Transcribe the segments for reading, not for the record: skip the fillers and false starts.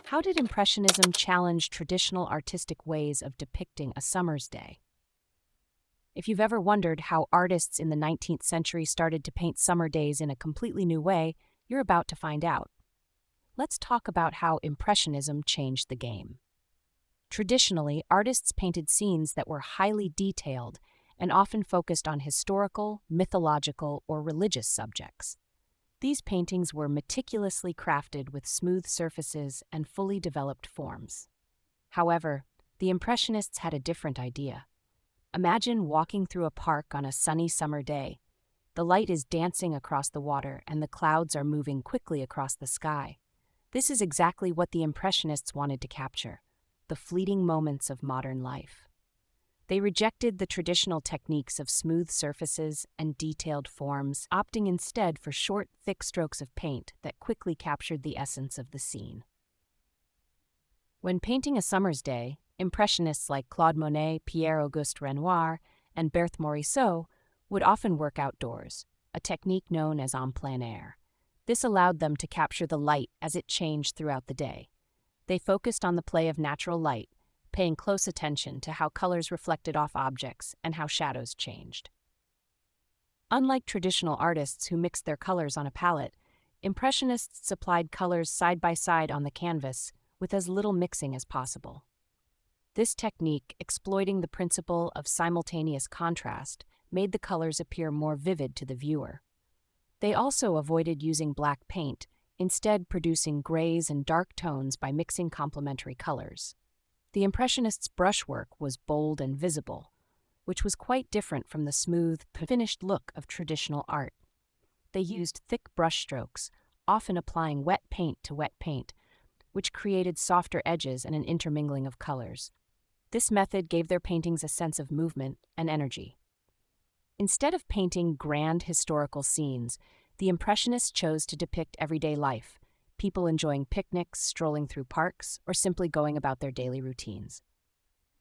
How did Impressionism challenge traditional artistic ways of depicting a summer's day? If you've ever wondered how artists in the 19th century started to paint summer days in a completely new way, you're about to find out. Let's talk about how Impressionism changed the game. Traditionally, artists painted scenes that were highly detailed and often focused on historical, mythological, or religious subjects. These paintings were meticulously crafted with smooth surfaces and fully developed forms. However, the Impressionists had a different idea. Imagine walking through a park on a sunny summer day. The light is dancing across the water and the clouds are moving quickly across the sky. This is exactly what the Impressionists wanted to capture, the fleeting moments of modern life. They rejected the traditional techniques of smooth surfaces and detailed forms, opting instead for short, thick strokes of paint that quickly captured the essence of the scene. When painting a summer's day, Impressionists like Claude Monet, Pierre, Auguste, Renoir, and Berthe Morisot would often work outdoors, a technique known as en plein air. This allowed them to capture the light as it changed throughout the day. They focused on the play of natural light, paying close attention to how colors reflected off objects and how shadows changed. Unlike traditional artists who mixed their colors on a palette, Impressionists applied colors side by side on the canvas with as little mixing as possible. This technique, exploiting the principle of simultaneous contrast, made the colors appear more vivid to the viewer. They also avoided using black paint, instead producing grays and dark tones by mixing complementary colors. The Impressionists' brushwork was bold and visible, which was quite different from the smooth, finished look of traditional art. They used thick brushstrokes, often applying wet paint to wet paint, which created softer edges and an intermingling of colors. This method gave their paintings a sense of movement and energy. Instead of painting grand historical scenes, the Impressionists chose to depict everyday life, people enjoying picnics, strolling through parks, or simply going about their daily routines.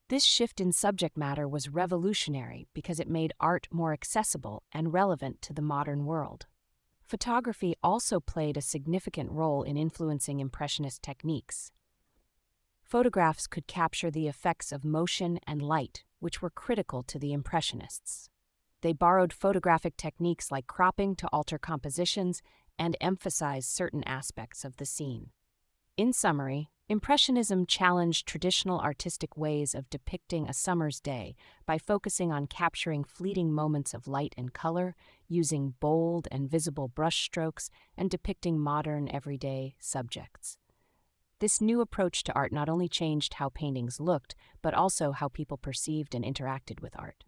This shift in subject matter was revolutionary because it made art more accessible and relevant to the modern world. Photography also played a significant role in influencing Impressionist techniques. Photographs could capture the effects of motion and light, which were critical to the Impressionists. They borrowed photographic techniques like cropping to alter compositions and emphasize certain aspects of the scene. In summary, Impressionism challenged traditional artistic ways of depicting a summer's day by focusing on capturing fleeting moments of light and color, using bold and visible brushstrokes, and depicting modern, everyday subjects. This new approach to art not only changed how paintings looked, but also how people perceived and interacted with art.